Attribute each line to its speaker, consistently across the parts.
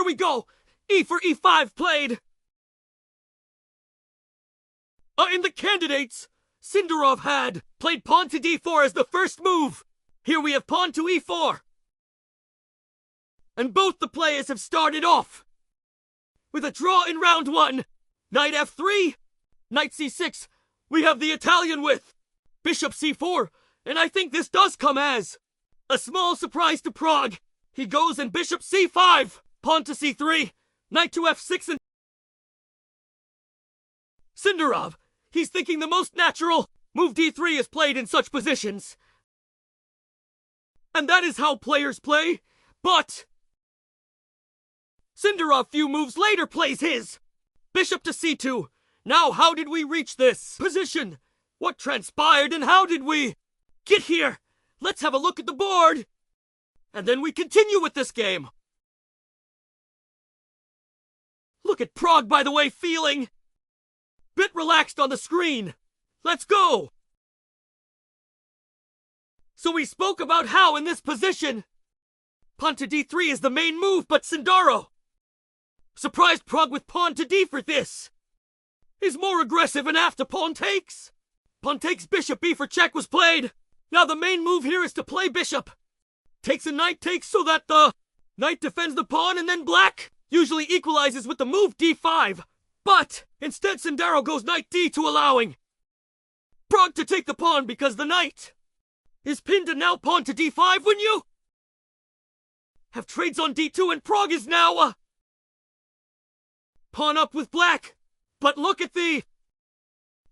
Speaker 1: we go! E for E5 played! In the candidates, Sindarov had played pawn to D4 as the first move. Here we have pawn to E4. And both the players have started off with a draw in round 1. Knight F3, Knight C6. We have the Italian with Bishop C4, and I think this does come as a small surprise to Pragg. He goes and Bishop C5, pawn to C3, Knight to F6, and Sindarov, he's thinking the most natural move D3 is played in such positions. And that is how players play, but Sindarov few moves later plays his Bishop to C2. Now how did we reach this position? What transpired and how did we get here? Let's have a look at the board. And then we continue with this game. Look at Pragg, by the way, feeling bit relaxed on the screen. Let's go. So we spoke about how in this position pawn to D3 is the main move, but Sindarov surprised Pragg with pawn to D for this. Is more aggressive, and after pawn takes bishop B for check was played. Now the main move here is to play bishop. Takes a knight takes so that the knight defends the pawn, and then black usually equalizes with the move D5. But instead Sindarov goes knight D2, allowing Pragg to take the pawn because the knight is pinned, and now pawn to D5 when you have trades on D2, and Pragg is now pawn up with black. But look at the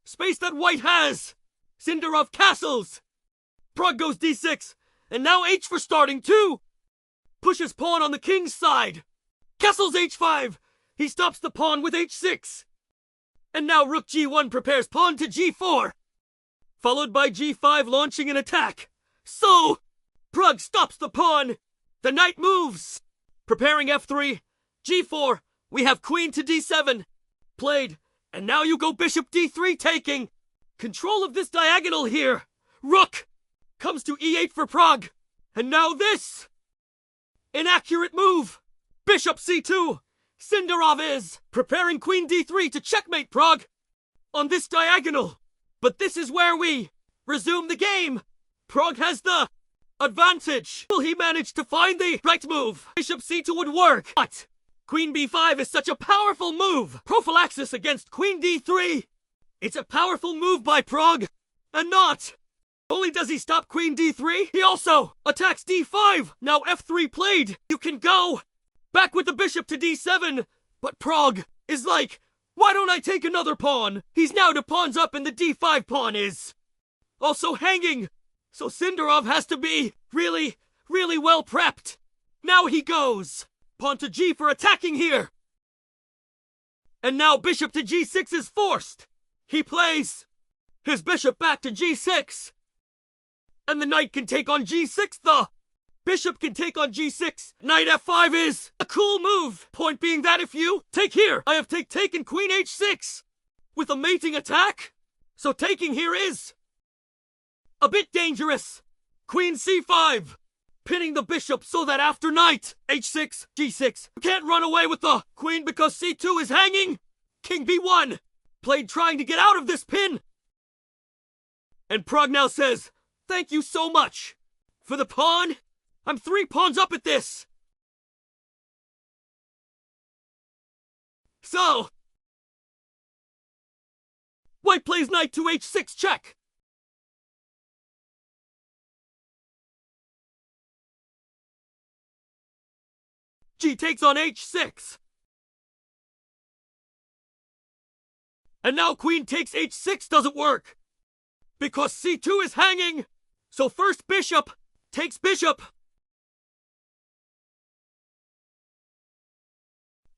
Speaker 1: space that white has. Sindarov castles. Pragg goes D6, and now H for starting too. Pushes pawn on the king's side. Castles H5. He stops the pawn with H6. And now Rook G1 prepares pawn to G4. Followed by G5 launching an attack. So, Pragg stops the pawn. The knight moves. Preparing F3. G4. We have queen to D7. Played. And now you go bishop D3 taking control of this diagonal here. Rook comes to E8 for Pragg. And now this inaccurate move. Bishop C2. Sindarov is preparing queen D3 to checkmate Pragg on this diagonal. But this is where we resume the game. Pragg has the advantage. Will he manage to find the right move? Bishop C2 would work. But queen B5 is such a powerful move. Prophylaxis against queen D3. It's a powerful move by Pragg. And not only does he stop queen D3, he also attacks D5. Now F3 played. You can go back with the bishop to D7. But Pragg is like, why don't I take another pawn? He's now to pawns up, and the D5 pawn is also hanging. So Sindarov has to be really well prepped. Now he goes pawn to G for attacking here. And now bishop to G6 is forced. He plays his bishop back to G6. And the knight can take on G6. The bishop can take on G6. Knight F5 is a cool move. Point being that if you take here, I have taken queen H6 with a mating attack. So taking here is a bit dangerous. Queen C5. Pinning the bishop so that after knight H6, G6, you can't run away with the queen because C2 is hanging. King B1. Played trying to get out of this pin. And Pragg now says, thank you so much for the pawn. I'm 3 pawns up at this. So, white plays knight to H6 check. G takes on H6. And now queen takes H6 doesn't work because C2 is hanging. So first bishop takes bishop.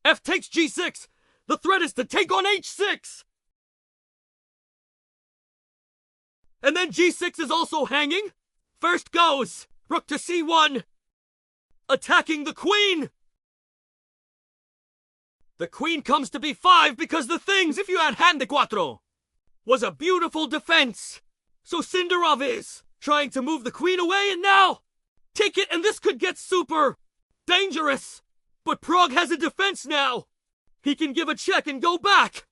Speaker 1: F takes G6. The threat is to take on H6. And then G6 is also hanging. First goes rook to C1. Attacking the queen. The queen comes to B5 because the things, if you had hand de cuatro, was a beautiful defense. So Sindarov is trying to move the queen away, and now take it, and this could get super dangerous. But Pragg has a defense now. He can give a check and go back.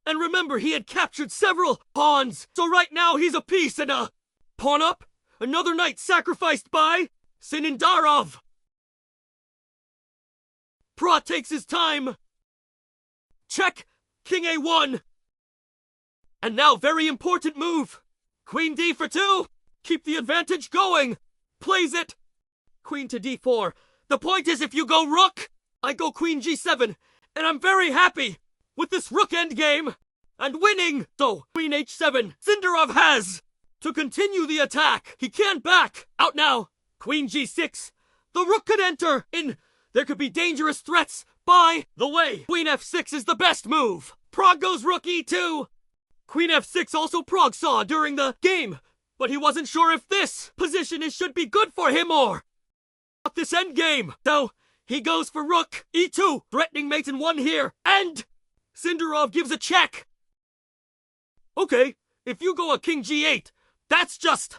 Speaker 1: And remember, he had captured several pawns, so right now he's a piece and a pawn up. Another knight sacrificed by Sindarov. Pragg takes his time. Check, king a1. And now very important move. Queen d for 2. Keep the advantage going. Plays it. Queen to d4. The point is if you go rook, I go queen g7. And I'm very happy with this rook endgame and winning. So, queen h7. Sindarov has to continue the attack. He can't back. Out now. Queen g6. The rook could enter in. There could be dangerous threats. By the way, queen f6 is the best move. Pragg goes rook e2. Queen f6 also Pragg saw during the game, but he wasn't sure if this position should be good for him or not this endgame. So he goes for rook e2, threatening mate in 1 here, and Sindarov gives a check. Okay, if you go a king g8, that's just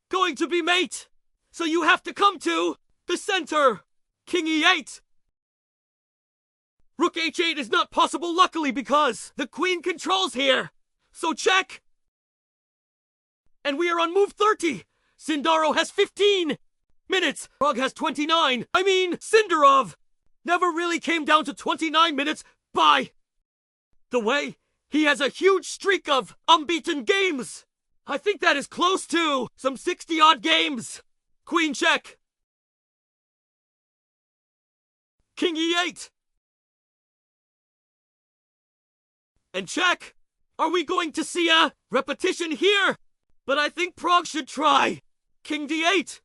Speaker 1: going to be mate. So you have to come to the center. King e8. Rook h8 is not possible, luckily, because the queen controls here. So check. And we are on move 30. Sindarov has 15 minutes. Pragg has 29. Sindarov never really came down to 29 minutes. By the way, he has a huge streak of unbeaten games. I think that is close to some 60-odd games. Queen check. King e8. And check. Are we going to see a repetition here? But I think Pragg should try. King d8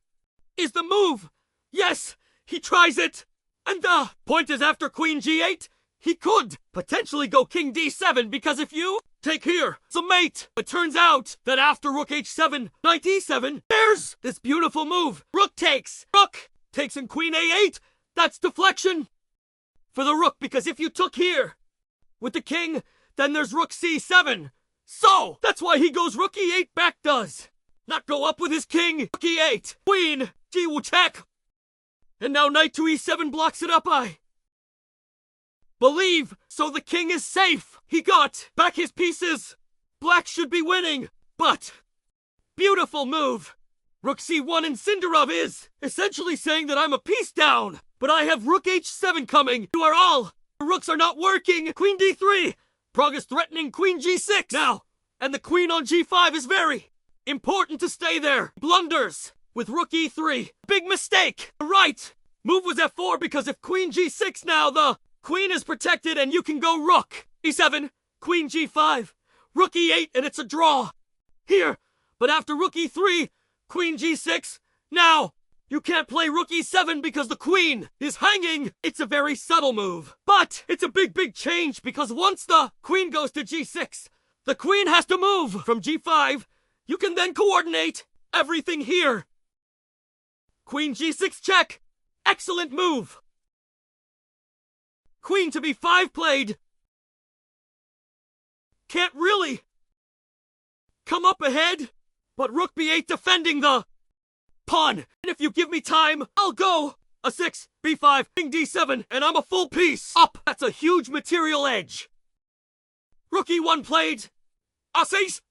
Speaker 1: is the move. Yes, he tries it. And the point is after queen g8, he could potentially go king d7 because if you take here, it's a mate. It turns out that after rook h7, knight e7, there's this beautiful move. Rook takes in queen a8. That's deflection for the rook because if you took here with the king, then there's rook c7. So, that's why he goes rook e8 back does. Not go up with his king. Rook e8. Queen. G will check. And now knight to e7 blocks it up, I believe. So the king is safe. He got back his pieces. Black should be winning. But, beautiful move. Rook c1 and Sindarov is essentially saying that I'm a piece down. But I have rook h7 coming. You are all. The rooks are not working. Queen d3. Pragg is threatening queen g6 now, and the queen on g5 is very important to stay there. Blunders with rook e3. Big mistake. Right. Move was f4 because if queen g6 now, the queen is protected and you can go rook e7, queen g5, rook e8, and it's a draw. Here. But after rook e3, queen g6, now you can't play rook e7 because the queen is hanging. It's a very subtle move. But it's a big change because once the queen goes to g6, the queen has to move from g5. You can then coordinate everything here. Queen g6 check. Excellent move. Queen to b5 played. Can't really come up ahead, but rook b8 defending the pawn. And if you give me time, I'll go a6, b5, king d7, and I'm a full piece up. That's a huge material edge. Rook e1 played. A6.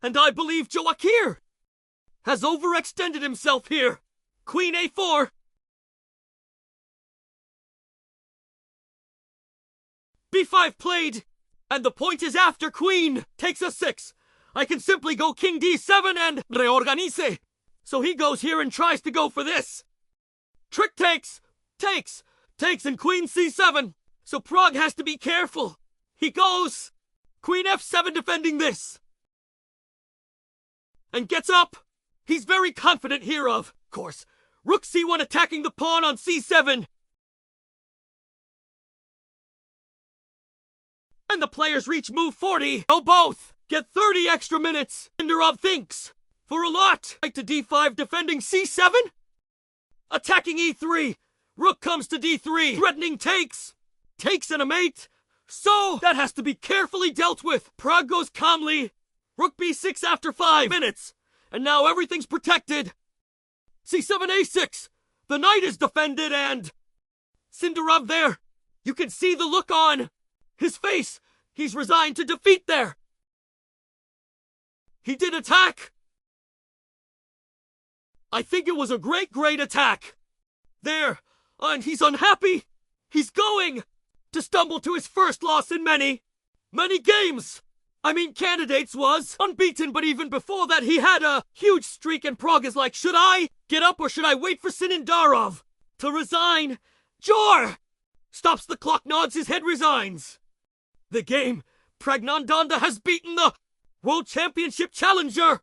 Speaker 1: And I believe Javokhir has overextended himself here. Queen a4. b5 played. And the point is after queen takes a6. I can simply go king d7 and reorganize. So he goes here and tries to go for this. Trick takes, and queen c7. So Pragg has to be careful. He goes queen f7 defending this. And gets up. He's very confident here of course, rook c1 attacking the pawn on c7. And the players reach move 40. Oh, both get 30 extra minutes. Sindarov thinks for a lot. Knight to d5 defending c7. Attacking e3. Rook comes to d3. Threatening takes. Takes and a mate. So that has to be carefully dealt with. Pragg goes calmly. Rook b6 after 5 minutes. And now everything's protected. c7 a6. The knight is defended and... Sindarov there! You can see the look on his face! He's resigned to defeat there! He did attack! I think it was a great attack! There! And he's unhappy! He's going to stumble to his first loss in many games! I mean, candidates was unbeaten, but even before that he had a huge streak, and Pragg is like, should I get up or should I wait for Sindarov to resign? Jor! Stops the clock, nods his head, resigns. The game, Praggnanandhaa has beaten the World Championship challenger!